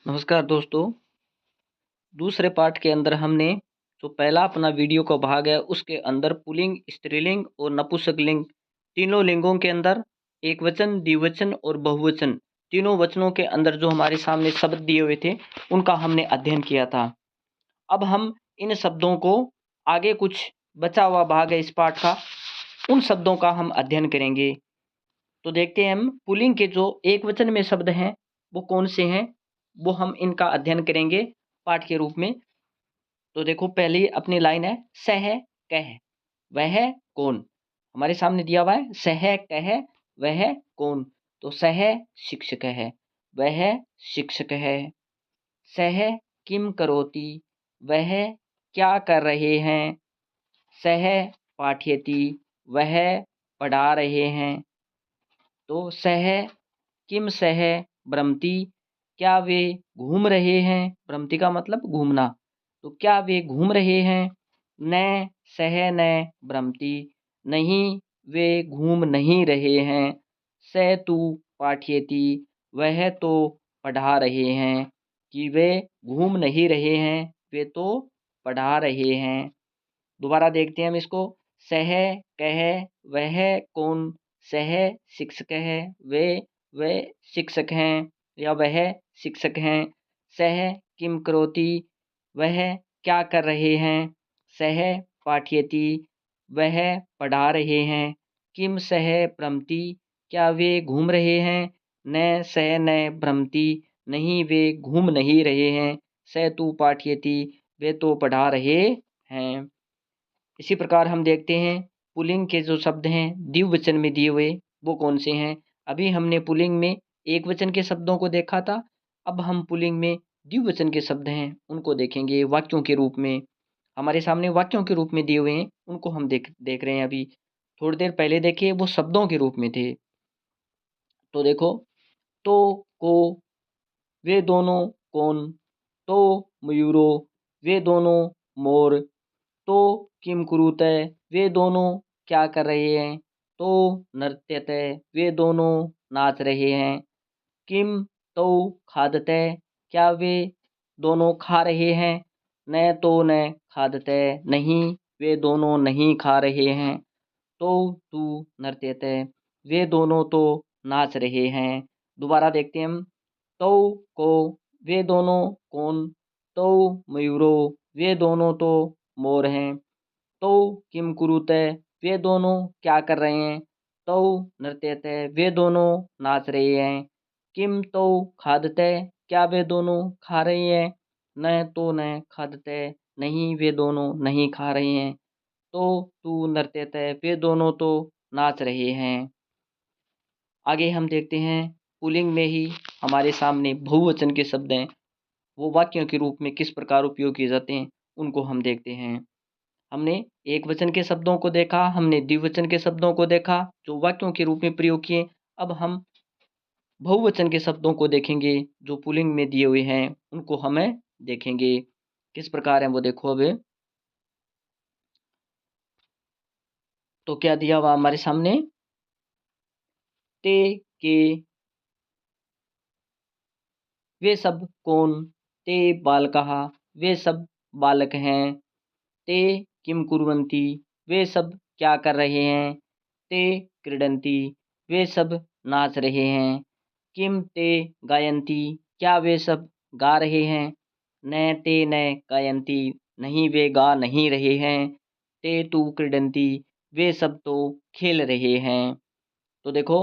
नमस्कार दोस्तों। दूसरे पार्ट के अंदर हमने जो पहला अपना वीडियो का भाग है उसके अंदर पुल्लिंग, स्त्रीलिंग और नपुंसकलिंग तीनों लिंगों के अंदर एकवचन, द्विवचन और बहुवचन तीनों वचनों के अंदर जो हमारे सामने शब्द दिए हुए थे उनका हमने अध्ययन किया था। अब हम इन शब्दों को आगे कुछ बचा हुआ भाग है इस पाठ का, उन शब्दों का हम अध्ययन करेंगे। तो देखते हैं हम पुल्लिंग के जो एकवचन में शब्द हैं वो कौन से हैं, वो हम इनका अध्ययन करेंगे पाठ के रूप में। तो देखो पहली अपनी लाइन है सह कह वह कौन। हमारे सामने दिया हुआ है सह कह वह कौन। तो सह शिक्षक है, वह शिक्षक है। सह किम करोति, वह क्या कर रहे हैं। सह पाठयति, वह पढ़ा रहे हैं। तो सह किम सह भ्रमति, क्या वे घूम रहे हैं। भ्रमति का मतलब घूमना, तो क्या वे घूम रहे हैं। न सह न भ्रमति, नहीं वे घूम नहीं रहे हैं। स तु पाठयति, वह तो पढ़ा रहे हैं। कि वे घूम नहीं रहे हैं, वे तो पढ़ा रहे हैं। दोबारा देखते हैं हम इसको। सह कह वह कौन। सह शिक्षक है, वे शिक्षक हैं या वह शिक्षक हैं। सह किम करोति, वह क्या कर रहे हैं। सह पाठयति, वह पढ़ा रहे हैं। किम सह भ्रमति, क्या वे घूम रहे हैं। न सह न भ्रमति, नहीं वे घूम नहीं रहे हैं। स तु पाठयति, वे तो पढ़ा रहे हैं। इसी प्रकार हम देखते हैं पुल्लिंग के जो शब्द हैं द्विवचन में दिए हुए वो कौन से हैं। अभी हमने पुल्लिंग में एक वचन के शब्दों को देखा था, अब हम पुल्लिंग में द्विवचन के शब्द हैं उनको देखेंगे वाक्यों के रूप में। हमारे सामने वाक्यों के रूप में दिए हुए हैं, उनको हम देख रहे हैं। अभी थोड़ी देर पहले देखे वो शब्दों के रूप में थे। तो देखो, तो को वे दोनों कौन। तो मयूरो, वे दोनों मोर। तो किम कुरुते, वे दोनों क्या कर रहे हैं। तो नृत्यते, वे दोनों नाच रहे हैं। किम तौ खादते, क्या वे दोनों खा रहे हैं। न तो न खादते, नहीं वे दोनों नहीं खा रहे हैं। तो तू नृत्यते, वे दोनों तो नाच रहे हैं। दोबारा देखते हैं हम। तो को वे दोनों कौन। तो मयूरो, वे दोनों तो मोर हैं। तो किम कुरुते, वे दोनों क्या कर रहे हैं। तो नृत्यते, वे दोनों नाच रहे हैं। किम तो खादते, क्या वे दोनों खा रहे हैं। न तो न खादते, नहीं वे दोनों नहीं खा रहे हैं। तो तू नृत्यते, वे दोनों तो नाच रहे हैं। आगे हम देखते हैं पुल्लिंग में ही हमारे सामने बहुवचन के शब्द हैं, वो वाक्यों के रूप में किस प्रकार उपयोग किए जाते हैं उनको हम देखते हैं। हमने एक वचन के शब्दों को देखा, हमने द्विवचन के शब्दों को देखा जो वाक्यों के रूप में प्रयोग किए। अब हम बहुवचन के शब्दों को देखेंगे जो पुल्लिंग में दिए हुए हैं, उनको हमें देखेंगे किस प्रकार हैं वो। देखो अब तो क्या दिया हुआ हमारे सामने। ते के वे सब कौन। ते बालकाः, वे सब बालक हैं। ते किम कुर्वन्ति, वे सब क्या कर रहे हैं। ते क्रीडन्ति, वे सब नाच रहे हैं। किम ते गायन्ति, क्या वे सब गा रहे हैं। न ते न गायन्ति, नहीं वे गा नहीं रहे हैं। ते तु क्रीडन्ति, वे सब तो खेल रहे हैं। तो देखो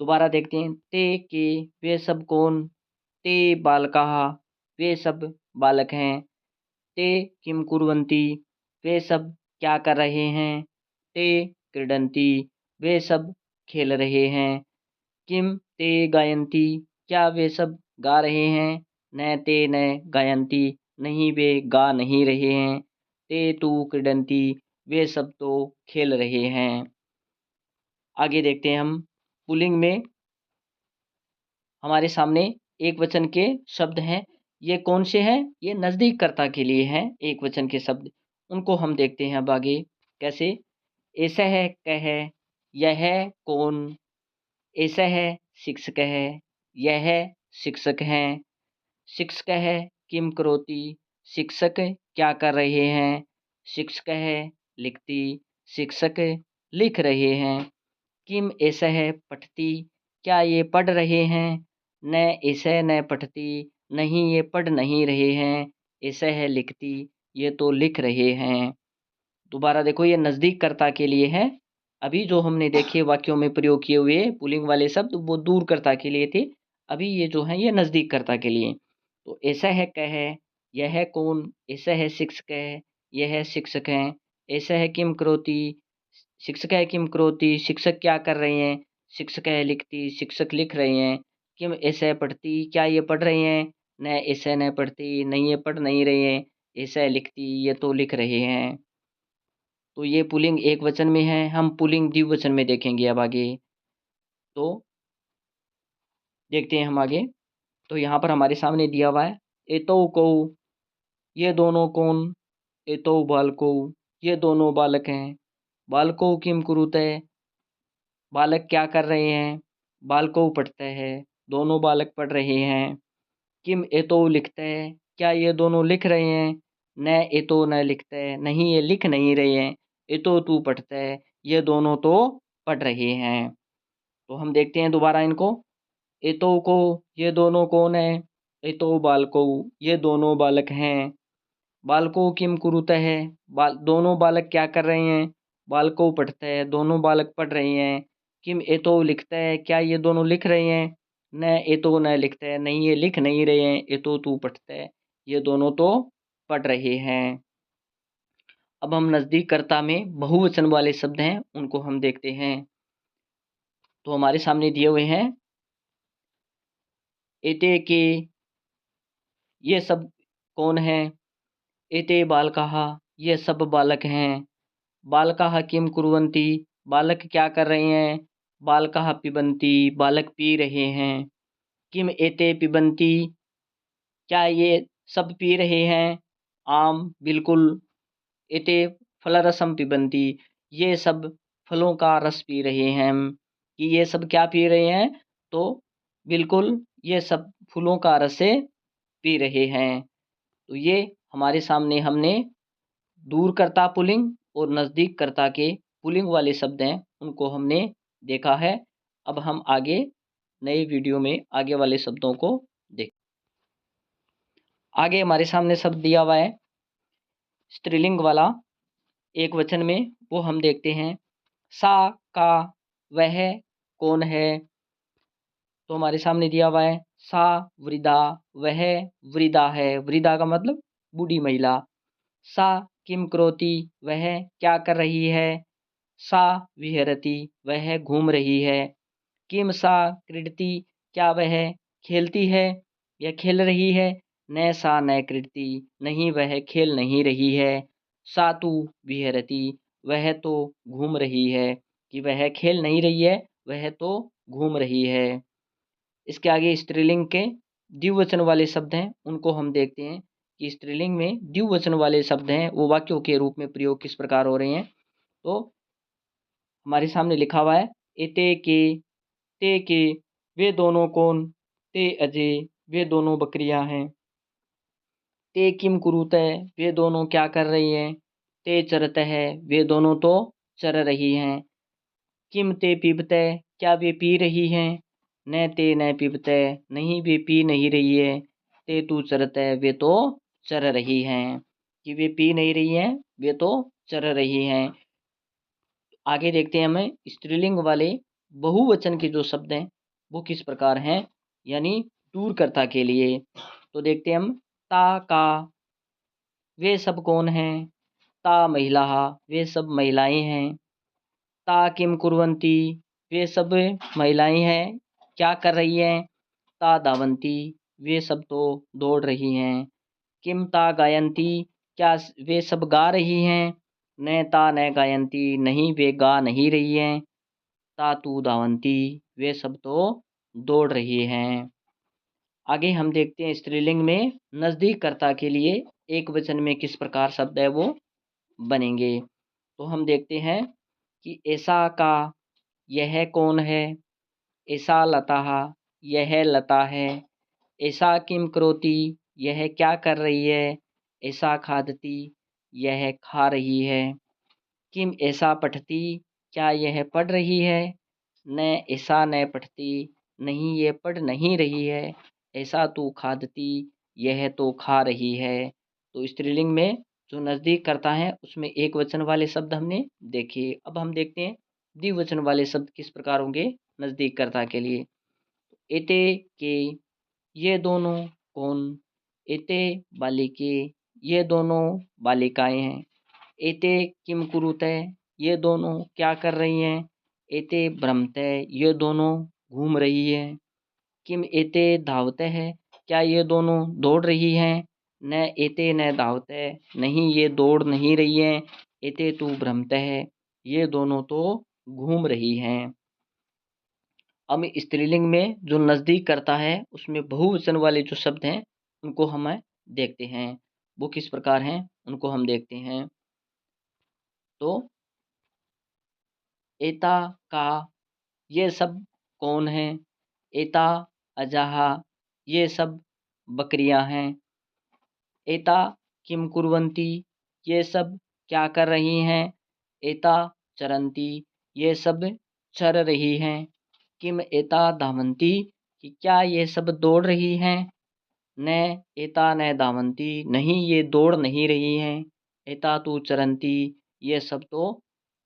दोबारा देखते हैं। ते के वे सब कौन। ते बालकाः, वे सब बालक हैं। ते किम कुर्वन्ति, वे सब क्या कर रहे हैं। ते क्रीडन्ति, वे सब खेल रहे हैं। किम ते गायन्ति, क्या वे सब गा रहे हैं। न ते न गायन्ति, नहीं वे गा नहीं रहे हैं। ते तु क्रीडन्ति, वे सब तो खेल रहे हैं। आगे देखते हैं हम पुल्लिंग में हमारे सामने एक वचन के शब्द हैं, ये कौन से हैं। ये नज़दीक कर्ता के लिए हैं एक वचन के शब्द, उनको हम देखते हैं अब आगे कैसे। ऐसा है कह, यह कौन। ऐसा है शिक्षक है, यह शिक्षक हैं। शिक्षकः किं करोति, शिक्षक क्या कर रहे हैं। शिक्षकः लिखति, शिक्षक लिख रहे हैं। किम एषः पठति, क्या ये पढ़ रहे हैं। न एषः न पठति, नहीं ये पढ़ नहीं रहे हैं। एषः लिखति, ये तो लिख रहे हैं। दोबारा देखो, ये नज़दीककर्ता के लिए है। अभी जो हमने देखे वाक्यों में प्रयोग किए हुए पुल्लिंग वाले शब्द वो दूरकर्ता के लिए थे। अभी ये जो है ये नज़दीककर्ता के लिए। तो ऐसा है कह, यह कौन, ऐसा है शिक्षक है, यह शिक्षक हैं। ऐसा है किम करोति, शिक्षक है किम करोति, शिक्षक क्या कर रहे हैं। शिक्षक है लिखती, शिक्षक लिख रहे हैं। किम ऐसा पढ़ती, क्या ये पढ़ रहे हैं। न ऐसा न पढ़ती, नहीं ये पढ़ नहीं रहे हैं। ऐसा लिखती, ये तो लिख रहे हैं। तो ये पुल्लिंग एक वचन में है, हम पुल्लिंग द्विवचन में देखेंगे अब आगे। तो देखते हैं हम आगे। तो यहाँ पर हमारे सामने दिया हुआ है एतौ कौ, ये दोनों कौन। एतौ बालकौ, ये दोनों बालक हैं। बालकौ किम कुरुते, बालक क्या कर रहे हैं। बालकौ पढ़ते हैं, दोनों बालक पढ़ रहे हैं। किम एतौ लिखते हैं, क्या ये दोनों लिख रहे हैं। न एतो न लिखते हैं, नहीं ये लिख नहीं रहे हैं। एतो तू पढ़ते है, ये दोनों तो पढ़ रहे हैं। तो हम देखते हैं दोबारा इनको। एतो को, ये दोनों कौन है। एतो बालको, ये दोनों बालक हैं। बालको किम कुरुते है, दोनों बालक क्या कर रहे हैं। बालको पढ़ते हैं, दोनों बालक पढ़ रहे हैं। किम एतो लिखते है, क्या ये दोनों लिख रहे हैं। न एतो न लिखते हैं, नहीं ये लिख नहीं रहे हैं। एतो तू पढ़ते है, ये दोनों तो पढ़ रहे हैं। अब हम नज़दीककर्ता में बहुवचन वाले शब्द हैं उनको हम देखते हैं। तो हमारे सामने दिए हुए हैं एते के, ये सब कौन है। एते बालकाः, ये सब बालक हैं। बालकाः किं कुर्वन्ति, बालक क्या कर रहे हैं। बालकाः पिबन्ति, बालक पी रहे हैं। किम एते पिबन्ति, क्या ये सब पी रहे हैं। आम बिल्कुल। एते फलरसम पिबन्ति, ये सब फलों का रस पी रहे हैं। कि ये सब क्या पी रहे हैं। तो बिल्कुल ये सब फूलों का रस पी रहे हैं। तो ये हमारे सामने हमने दूरकर्ता पुल्लिंग और नज़दीककर्ता के पुल्लिंग वाले शब्द हैं उनको हमने देखा है। अब हम आगे नए वीडियो में आगे वाले शब्दों को देख। आगे हमारे सामने शब्द दिया हुआ है स्त्रीलिंग वाला एक वचन में, वो हम देखते हैं। सा का, वह कौन है। तो हमारे सामने दिया हुआ है सा वृद्धा, वह वृद्धा है। वृद्धा का मतलब बूढ़ी महिला। सा किम करोति, वह क्या कर रही है। सा विहरति, वह घूम रही है। किम सा क्रीडति, क्या वह खेलती है या खेल रही है। न सा न क्रीडति, नहीं वह खेल नहीं रही है। सा तु विहरति, वह तो घूम रही है। कि वह खेल नहीं रही है, वह तो घूम रही है। इसके आगे स्त्रीलिंग के द्विवचन वाले शब्द हैं उनको हम देखते हैं कि स्त्रीलिंग में द्विवचन वाले शब्द हैं वो वाक्यों के रूप में प्रयोग किस प्रकार हो रहे हैं। तो हमारे सामने लिखा हुआ है एते के, ते के, वे दोनों कौन। ते अजय, वे दोनों बकरियां हैं। ते किम कुरुत है, वे दोनों क्या कर रही हैं। ते चरत है, वे दोनों तो चर रही हैं। किम ते पीबत, क्या वे पी रही हैं। न ते न पीबत, नहीं वे पी नहीं रही है। ते तू चरत है, वे तो चर रही हैं। कि वे पी नहीं रही हैं, वे तो चर रही हैं। आगे देखते हैं हमें स्त्रीलिंग वाले बहुवचन के जो शब्द हैं वो किस प्रकार हैं, यानी दूरकर्ता के लिए। तो देखते हैं हम ता का, वे सब कौन हैं। ता महिला, वे सब महिलाएं हैं। ता किम कुर्वन्ति, वे सब महिलाएं हैं क्या कर रही हैं। ता धावन्ति, वे सब तो दौड़ रही हैं। किम ता गायन्ति, क्या वे सब गा रही हैं। न ता न गायन्ति, नहीं वे गा नहीं रही हैं। ता तू धावन्ति, वे सब तो दौड़ रही हैं। आगे हम देखते हैं स्त्रीलिंग में नज़दीककर्ता के लिए एक वचन में किस प्रकार शब्द है वो बनेंगे। तो हम देखते हैं कि ऐसा का, यह कौन है। ऐसा लता, यह लता है। ऐसा किम करोति, यह क्या कर रही है। ऐसा खादती, यह खा रही है। किम ऐसा पठती, क्या यह पढ़ रही है। न ऐसा न पठती, नहीं ये पढ़ नहीं रही है। ऐसा तू खादती, यह तो खा रही है। तो स्त्रीलिंग में जो नज़दीक करता है उसमें एक वचन वाले शब्द हमने देखे। अब हम देखते हैं द्विवचन वाले शब्द किस प्रकार होंगे नज़दीक कर्ता के लिए। एते के, ये दोनों कौन। एते बालिके, ये दोनों बालिकाएं हैं। एते किम कुरुते, ये दोनों क्या कर रही हैं। एते भ्रमते, ये दोनों घूम रही है। किम एते धावते है, क्या ये दोनों दौड़ रही हैं। न एते न धावते, नहीं ये दौड़ नहीं रही हैं। एते तू भ्रमते है, ये दोनों तो घूम रही हैं। अब स्त्रीलिंग में जो नज़दीक करता है उसमें बहुवचन वाले जो शब्द हैं उनको हम देखते हैं। वो किस प्रकार हैं उनको हम देखते हैं। तो एता का, ये सब कौन है। एता अजाहा, ये सब बकरियां हैं। एता किम कुर्वन्ति, ये सब क्या कर रही हैं। एता चरन्ति, ये सब चर रही हैं। किम एता धावन्ति, कि क्या ये सब दौड़ रही हैं। न एता न धावन्ति, नहीं ये दौड़ नहीं रही हैं। एता तु चरन्ति, ये सब तो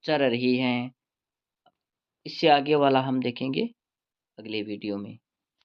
चर रही हैं। इससे आगे वाला हम देखेंगे अगले वीडियो में।